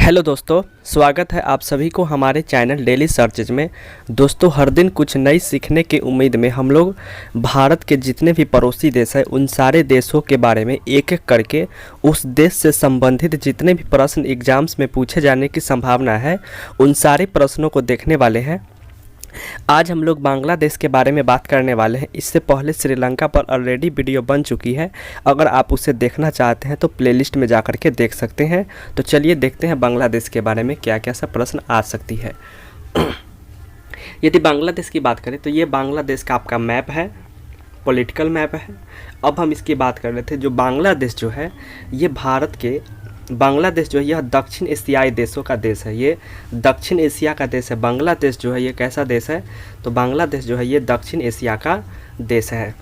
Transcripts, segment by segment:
Hello दोस्तों, स्वागत है आप सभी को हमारे चैनल डेली सर्चेज में। दोस्तों, हर दिन कुछ नई सीखने की उम्मीद में हम लोग भारत के जितने भी पड़ोसी देश हैं उन सारे देशों के बारे में एक एक करके उस देश से संबंधित जितने भी प्रश्न एग्जाम्स में पूछे जाने की संभावना है उन सारे प्रश्नों को देखने वाले हैं। आज हम लोग बांग्लादेश के बारे में बात करने वाले हैं। इससे पहले श्रीलंका पर ऑलरेडी वीडियो बन चुकी है, अगर आप उसे देखना चाहते हैं तो प्लेलिस्ट में जा कर के देख सकते हैं। तो चलिए देखते हैं बांग्लादेश के बारे में क्या क्या सा प्रश्न आ सकती है। यदि बांग्लादेश की बात करें तो ये बांग्लादेश का आपका मैप है, पॉलिटिकल मैप है। अब हम इसकी बात कर रहे थे, जो बांग्लादेश जो है ये भारत के बांग्लादेश जो है यह दक्षिण एशियाई देशों का देश है। ये दक्षिण एशिया का देश है। बांग्लादेश जो है ये कैसा देश है, तो बांग्लादेश जो है ये दक्षिण एशिया का देश है।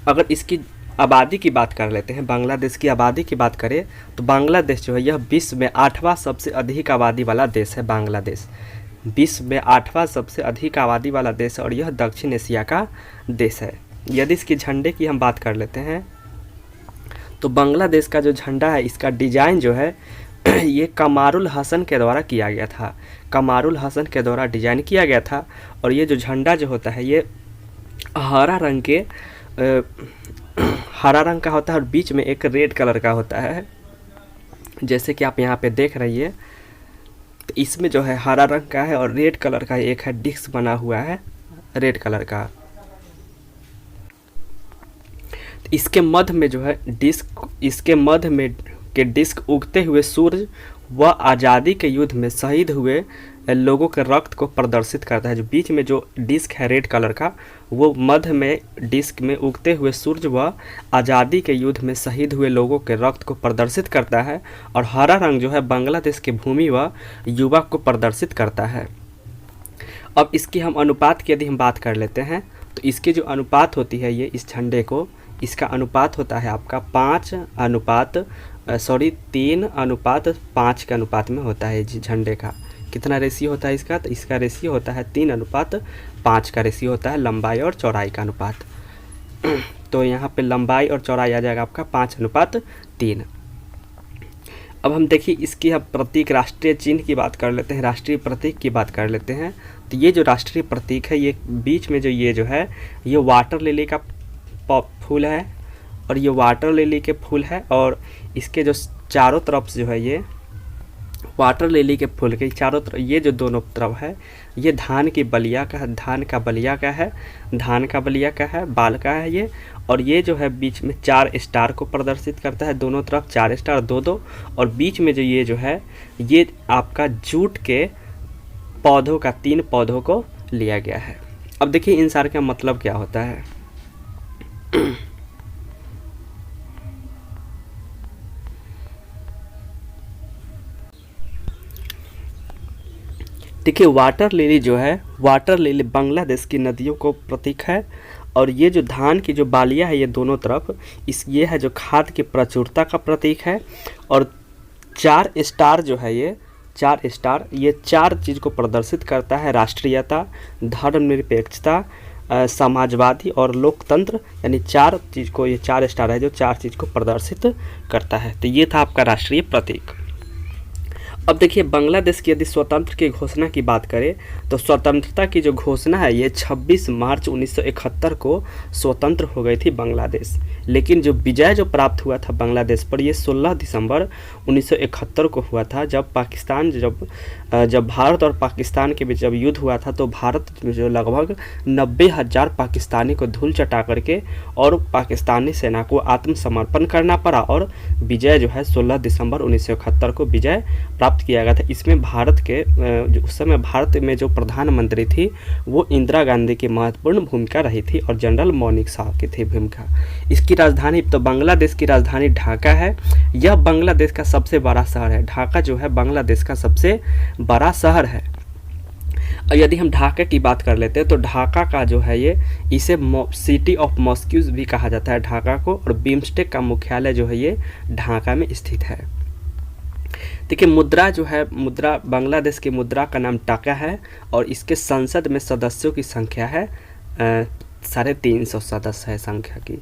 अगर इसकी आबादी की बात कर लेते हैं, बांग्लादेश की आबादी की बात करें तो बांग्लादेश जो है यह विश्व में 8वां सबसे अधिक आबादी वाला देश है। बांग्लादेश विश्व में 8वां सबसे अधिक आबादी वाला देश है और यह दक्षिण एशिया का देश है। यदि इसकी झंडे की हम बात कर लेते हैं तो बांग्लादेश का जो झंडा है इसका डिज़ाइन जो है ये कमारुल हसन के द्वारा किया गया था। कमारुल हसन के द्वारा डिज़ाइन किया गया था। और ये जो झंडा जो होता है ये हरा रंग का होता है और बीच में एक रेड कलर का होता है, जैसे कि आप यहाँ पे देख रही है। तो इसमें जो है हरा रंग का है और रेड कलर का एक है डिस्क बना हुआ है रेड कलर का। इसके मध्य में जो है इसके मध्य में के डिस्क उगते हुए सूरज व आज़ादी के युद्ध में शहीद हुए लोगों के रक्त को प्रदर्शित करता है। जो बीच में जो डिस्क है रेड कलर का, वो मध्य में डिस्क में उगते हुए सूरज व आज़ादी के युद्ध में शहीद हुए लोगों के रक्त को प्रदर्शित करता है। और हरा रंग जो है बांग्लादेश की भूमि व युवा को प्रदर्शित करता है। अब इसकी हम अनुपात की यदि हम बात कर लेते हैं तो इसकी जो अनुपात होती है ये इस झंडे को, इसका अनुपात होता है आपका 3:5 के अनुपात में होता है। जी झंडे का कितना रेशियो होता है इसका, तो इसका रेशियो होता है 3:5 का रेशियो होता है लंबाई और चौड़ाई का अनुपात। तो यहाँ पे लंबाई और चौड़ाई आ जाएगा आपका 5:3। अब हम देखिए इसकी हम प्रतीक राष्ट्रीय चिन्ह की बात कर लेते हैं, राष्ट्रीय प्रतीक की बात कर लेते हैं। तो ये जो राष्ट्रीय प्रतीक है ये बीच में जो ये जो है ये वाटर लिली का फूल है और ये वाटर लिली के फूल है। और इसके जो चारों तरफ जो है ये वाटर लिली के फूल के चारों तरफ ये जो दोनों तरफ है ये धान की बलिया का है, धान का बलिया का है, बाल का है ये। और ये जो है बीच में 4 स्टार को प्रदर्शित करता है, दोनों तरफ 4 स्टार 2-2। और बीच में जो ये जो है ये आपका जूट के पौधों का 3 पौधों को लिया गया है। अब देखिए इन सारे का मतलब क्या होता है। देखिए वाटर लिली जो है, वाटर लिली बांग्लादेश की नदियों को प्रतीक है। और ये जो धान की जो बालियाँ है ये दोनों तरफ ये है जो खाद की प्रचुरता का प्रतीक है। और 4 स्टार जो है ये 4 स्टार ये 4 चीज़ को प्रदर्शित करता है, राष्ट्रीयता, धर्मनिरपेक्षता, समाजवादी और लोकतंत्र, यानी 4 चीज़ को ये 4 स्टार है जो 4 चीज़ को प्रदर्शित करता है। तो ये था आपका राष्ट्रीय प्रतीक। अब देखिए बांग्लादेश की यदि स्वतंत्र की घोषणा की बात करें तो स्वतंत्रता की जो घोषणा है ये 26 मार्च 1971 को स्वतंत्र हो गई थी बांग्लादेश। लेकिन जो विजय जो प्राप्त हुआ था बांग्लादेश पर ये 16 दिसंबर 1971 को हुआ था, जब भारत और पाकिस्तान के बीच जब युद्ध हुआ था। तो भारत जो लगभग 90,000 पाकिस्तानी को धूल चटा करके और पाकिस्तानी सेना को आत्मसमर्पण करना पड़ा और विजय जो है 16 दिसंबर 1971 को विजय प्राप्त किया गया था। इसमें भारत के उस समय भारत में जो प्रधानमंत्री थी वो इंदिरा गांधी की महत्वपूर्ण भूमिका रही थी और जनरल मौनिक शाह की थी भूमिका। इसकी राजधानी तो बांग्लादेश की राजधानी ढाका है। यह बांग्लादेश का सबसे बड़ा शहर है। ढाका जो है बांग्लादेश का सबसे बड़ा शहर है। और यदि हम ढाका की बात कर लेते हैं तो ढाका का जो है ये इसे सिटी ऑफ मॉस्क्यूज भी कहा जाता है ढाका को। और बिम्स्टेक का मुख्यालय जो है ये ढाका में स्थित है। देखिए मुद्रा जो है, मुद्रा बांग्लादेश की मुद्रा का नाम टाका है और इसके संसद में सदस्यों की संख्या है 350 सदस्य है संख्या की।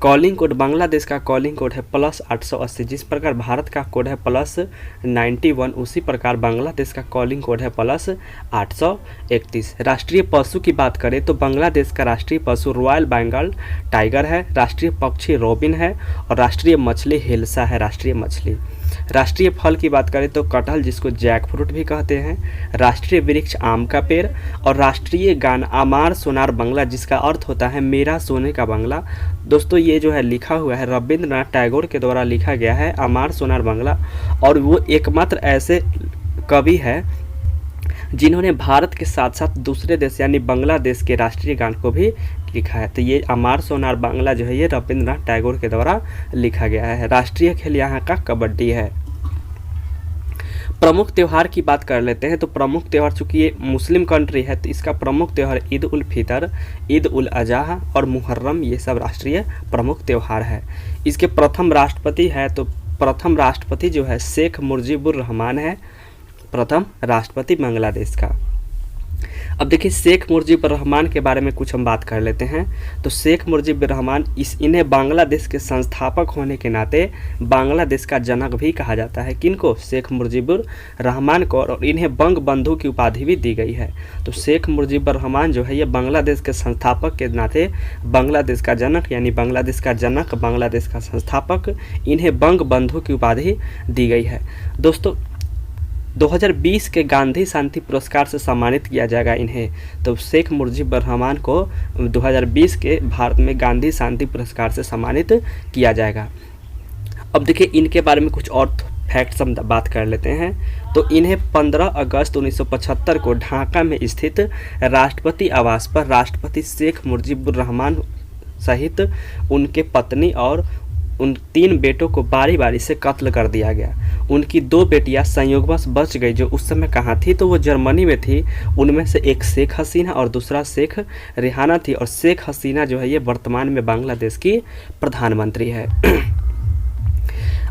कॉलिंग कोड, बांग्लादेश का कॉलिंग कोड है +880। जिस प्रकार भारत का कोड है +91, उसी प्रकार बांग्लादेश का कॉलिंग कोड है +831। राष्ट्रीय पशु की बात करें तो बांग्लादेश का राष्ट्रीय पशु रॉयल बंगाल टाइगर है, राष्ट्रीय पक्षी रोबिन है और राष्ट्रीय मछली हिल्सा है। राष्ट्रीय मछली। राष्ट्रीय फल की बात करें तो कटहल, जिसको जैक फ्रूट भी कहते हैं, राष्ट्रीय वृक्ष आम का पेड़ और राष्ट्रीय गान अमार सोनार बंगला, जिसका अर्थ होता है मेरा सोने का बंगला। दोस्तों ये जो है लिखा हुआ है रविंद्रनाथ टैगोर के द्वारा लिखा गया है अमार सोनार बंगला, और वो एकमात्र ऐसे कवि है जिन्होंने भारत के साथ साथ दूसरे देश यानी बांग्लादेश के राष्ट्रीय गान को भी लिखा है। तो ये अमार सोनार बांग्ला जो है ये रविंद्रनाथ टैगोर के द्वारा लिखा गया है। राष्ट्रीय खेल यहाँ का कबड्डी है। प्रमुख त्यौहार की बात कर लेते हैं तो प्रमुख त्यौहार, चूँकि ये मुस्लिम कंट्री है तो इसका प्रमुख त्यौहार ईद उल फितर, ईद उल अजहा और मुहर्रम, ये सब राष्ट्रीय प्रमुख त्यौहार है। इसके प्रथम राष्ट्रपति है तो प्रथम राष्ट्रपति जो है शेख मुजीबुर रहमान है, प्रथम राष्ट्रपति बांग्लादेश का। अब देखिए शेख मुजीबुर रहमान के बारे में कुछ हम बात कर लेते हैं। तो शेख मुजीबुर रहमान इन्हें बांग्लादेश के संस्थापक होने के नाते बांग्लादेश का जनक भी कहा जाता है। किनको? शेख मुजीबुर रहमान को, और इन्हें बंग बंधु की उपाधि भी दी गई है। तो शेख मुजीबुर रहमान जो है ये बांग्लादेश के संस्थापक के नाते बांग्लादेश का जनक यानी बांग्लादेश का जनक, बांग्लादेश का संस्थापक, इन्हें बंग बंधु की उपाधि दी गई है। दोस्तों 2020 के गांधी शांति पुरस्कार से सम्मानित किया जाएगा इन्हें। तो शेख मुजीबुर रहमान को 2020 के भारत में गांधी शांति पुरस्कार से सम्मानित किया जाएगा। अब देखिए इनके बारे में कुछ और फैक्ट्स हम बात कर लेते हैं। तो इन्हें 15 अगस्त 1975 को ढाका में स्थित राष्ट्रपति आवास पर राष्ट्रपति शेख मुजीबुर रहमान सहित उनके पत्नी और उन 3 बेटों को बारी बारी से कत्ल कर दिया गया। उनकी 2 बेटियां संयोगवश बच गई जो उस समय कहाँ थी, तो वो जर्मनी में थी। उनमें से एक शेख हसीना और दूसरा शेख रिहाना थी, और शेख हसीना जो है ये वर्तमान में बांग्लादेश की प्रधानमंत्री है।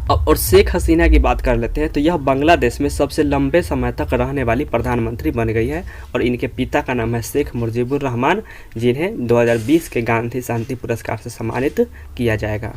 और शेख हसीना की बात कर लेते हैं तो यह बांग्लादेश में सबसे लंबे समय तक रहने वाली प्रधानमंत्री बन गई है, और इनके पिता का नाम है शेख मुजीबुर रहमान, जिन्हें 2020 के गांधी शांति पुरस्कार से सम्मानित किया जाएगा।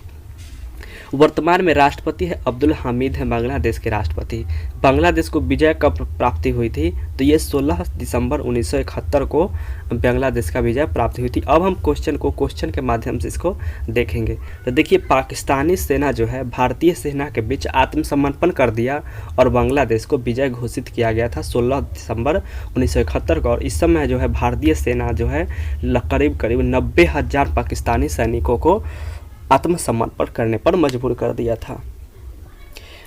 वर्तमान में राष्ट्रपति है अब्दुल हामिद है बांग्लादेश के राष्ट्रपति। बांग्लादेश को विजय कब प्राप्ति हुई थी, तो ये 16 दिसंबर 1971 को बांग्लादेश का विजय प्राप्ति हुई थी। अब हम क्वेश्चन के माध्यम से इसको देखेंगे। तो देखिए पाकिस्तानी सेना जो है भारतीय सेना के बीच आत्मसमर्पण कर दिया और बांग्लादेश को विजय घोषित किया गया था 16 दिसंबर 1971 को। और इस समय जो है भारतीय सेना जो है करीब 90,000 पाकिस्तानी सैनिकों को आत्मसमर्पण करने पर मजबूर कर दिया था।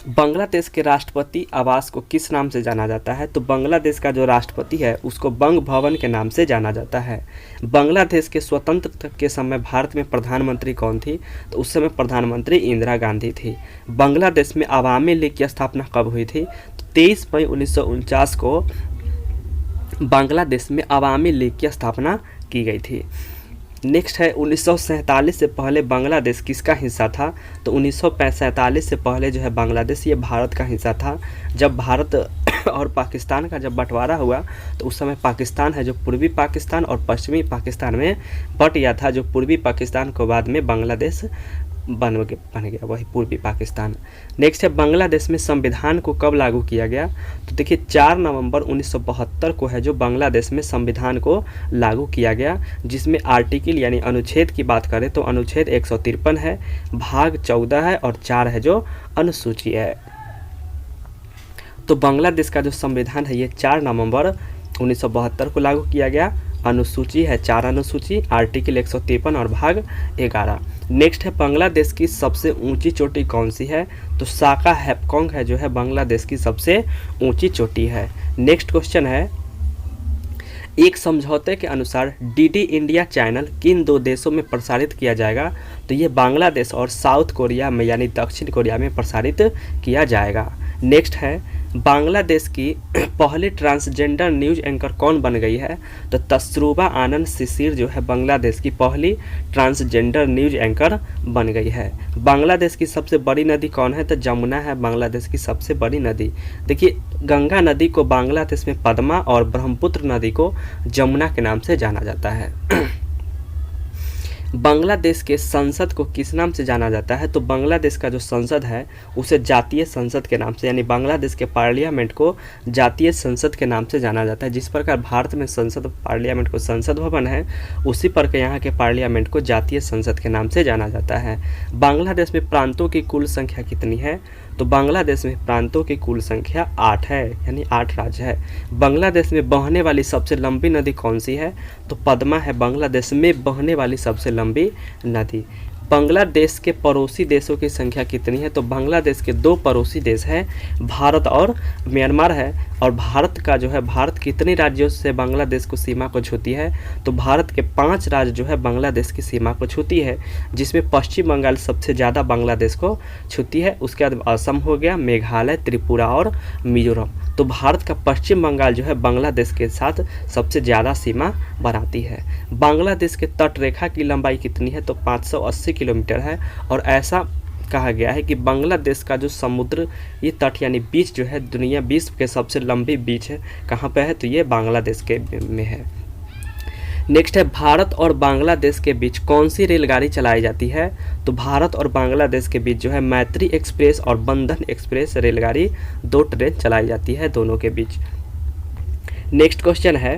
बांग्लादेश के राष्ट्रपति आवास को किस नाम से जाना जाता है, तो बांग्लादेश का जो राष्ट्रपति है उसको बंग भवन के नाम से जाना जाता है। बांग्लादेश के स्वतंत्रता के समय भारत में प्रधानमंत्री कौन थी, तो उस समय प्रधानमंत्री इंदिरा गांधी थी। बांग्लादेश में अवामी लीग की स्थापना कब हुई थी, तो 23 मई 1949 को बांग्लादेश में अवामी लीग की स्थापना की गई थी। नेक्स्ट है 1947 से पहले बांग्लादेश किसका हिस्सा था, तो 1947 से पहले जो है बांग्लादेश ये भारत का हिस्सा था। जब भारत और पाकिस्तान का जब बंटवारा हुआ तो उस समय पाकिस्तान है जो पूर्वी पाकिस्तान और पश्चिमी पाकिस्तान में बट गया था। जो पूर्वी पाकिस्तान को बाद में बांग्लादेश बन गया, वही पूर्वी पाकिस्तान। नेक्स्ट है बांग्लादेश में संविधान को कब लागू किया गया, तो देखिए 4 नवंबर 1972 को है जो बांग्लादेश में संविधान को लागू किया गया, जिसमें आर्टिकल यानी अनुच्छेद की बात करें तो अनुच्छेद 153 है, भाग 14 है और 4 है जो अनुसूची है। तो बांग्लादेश का जो संविधान है ये 4 नवंबर 1972 को लागू किया गया। अनुसूची है 4 अनुसूची, आर्टिकल 153 और भाग 11। नेक्स्ट है बांग्लादेश की सबसे ऊंची चोटी कौन सी है, तो साका हैपकोंग है जो है बांग्लादेश की सबसे ऊंची चोटी है। नेक्स्ट क्वेश्चन है एक समझौते के अनुसार डीडी इंडिया चैनल किन 2 देशों में प्रसारित किया जाएगा, तो ये बांग्लादेश और साउथ कोरिया में यानी दक्षिण कोरिया में प्रसारित किया जाएगा। नेक्स्ट है बांग्लादेश की पहली ट्रांसजेंडर न्यूज एंकर कौन बन गई है, तो तसरुबा आनंद शिशिर जो है बांग्लादेश की पहली ट्रांसजेंडर न्यूज एंकर बन गई है। बांग्लादेश की सबसे बड़ी नदी कौन है, तो जमुना है बांग्लादेश की सबसे बड़ी नदी। देखिए गंगा नदी को बांग्लादेश में पद्मा और ब्रह्मपुत्र नदी को जमुना के नाम से जाना जाता है। बांग्लादेश के संसद को किस नाम से जाना जाता है? तो बांग्लादेश का जो संसद है उसे जातीय संसद के नाम से, यानी बांग्लादेश के पार्लियामेंट को जातीय संसद के नाम से जाना जाता है। जिस प्रकार भारत में संसद पार्लियामेंट को संसद भवन है, उसी प्रकार यहाँ के पार्लियामेंट को जातीय संसद के नाम से जाना जाता है। बांग्लादेश में प्रांतों की कुल संख्या कितनी है? तो बांग्लादेश में प्रांतों की कुल संख्या 8 है, यानी 8 राज्य है। बांग्लादेश में बहने वाली सबसे लंबी नदी कौन सी है? तो पद्मा है बांग्लादेश में बहने वाली सबसे लंबी नदी। बांग्लादेश के पड़ोसी देशों की संख्या कितनी है? तो बांग्लादेश के 2 पड़ोसी देश हैं, भारत और म्यांमार है। और भारत का जो है, भारत कितने राज्यों से बांग्लादेश को सीमा को छूती है? तो भारत के 5 राज्य जो है बांग्लादेश की सीमा को छूती है, जिसमें पश्चिम बंगाल सबसे ज़्यादा बांग्लादेश को छूती है। उसके बाद असम हो गया, मेघालय, त्रिपुरा और मिजोरम। तो भारत का पश्चिम बंगाल जो है बांग्लादेश के साथ सबसे ज़्यादा सीमा बनाती है। बांग्लादेश के तट रेखा की लंबाई कितनी है? तो 580 किलोमीटर है। और ऐसा कहा गया है कि बांग्लादेश का जो समुद्र ये तट यानी बीच जो है दुनिया विश्व के सबसे लंबी बीच है, कहाँ पे है? तो ये बांग्लादेश के में है। नेक्स्ट है, भारत और बांग्लादेश के बीच कौन सी रेलगाड़ी चलाई जाती है? तो भारत और बांग्लादेश के बीच जो है मैत्री एक्सप्रेस और बंधन एक्सप्रेस रेलगाड़ी 2 ट्रेन चलाई जाती है दोनों के बीच। नेक्स्ट क्वेश्चन है,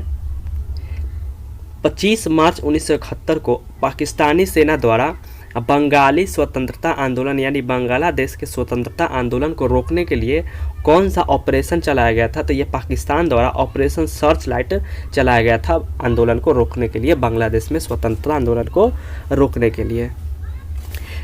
25 मार्च 1971 को पाकिस्तानी सेना द्वारा बंगाली स्वतंत्रता आंदोलन यानी बांग्लादेश के स्वतंत्रता आंदोलन को रोकने के लिए कौन सा ऑपरेशन चलाया गया था? तो ये पाकिस्तान द्वारा ऑपरेशन सर्च लाइट चलाया गया था आंदोलन को रोकने के लिए, बांग्लादेश में स्वतंत्रता आंदोलन को रोकने के लिए।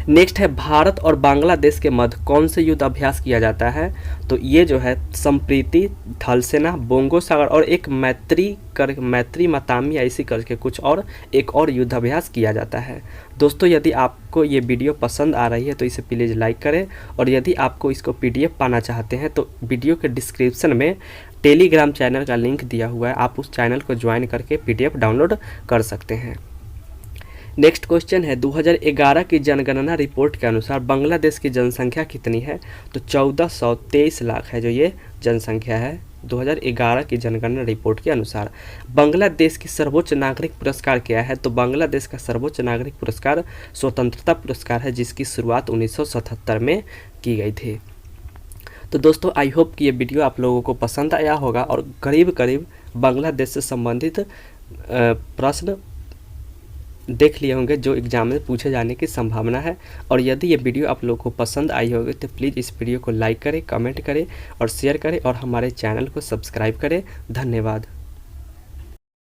नेक्स्ट है, भारत और बांग्लादेश के मध्य कौन से युद्ध अभ्यास किया जाता है? तो ये जो है संप्रीति, थलसेना, बोंगो सागर और एक मैत्री मतामी ऐसी करके कुछ और एक और युद्ध अभ्यास किया जाता है। दोस्तों, यदि आपको ये वीडियो पसंद आ रही है तो इसे प्लीज़ लाइक करें, और यदि आपको इसको PDF पाना चाहते हैं तो वीडियो के डिस्क्रिप्शन में टेलीग्राम चैनल का लिंक दिया हुआ है, आप उस चैनल को ज्वाइन करके PDF डाउनलोड कर सकते हैं। नेक्स्ट क्वेश्चन है, 2011 की जनगणना रिपोर्ट के अनुसार बांग्लादेश की जनसंख्या कितनी है? तो 1423 लाख है जो ये जनसंख्या है 2011 की जनगणना रिपोर्ट के अनुसार। बांग्लादेश की सर्वोच्च नागरिक पुरस्कार क्या है? तो बांग्लादेश का सर्वोच्च नागरिक पुरस्कार स्वतंत्रता पुरस्कार है, जिसकी शुरुआत 1977 में की गई थी। तो दोस्तों, आई होप कि ये वीडियो आप लोगों को पसंद आया होगा और करीब करीब बांग्लादेश से संबंधित प्रश्न देख लिए होंगे जो एग्जाम में पूछे जाने की संभावना है। और यदि ये वीडियो आप लोगों को पसंद आई होगी तो प्लीज़ इस वीडियो को लाइक करें, कमेंट करें और शेयर करें, और हमारे चैनल को सब्सक्राइब करें। धन्यवाद।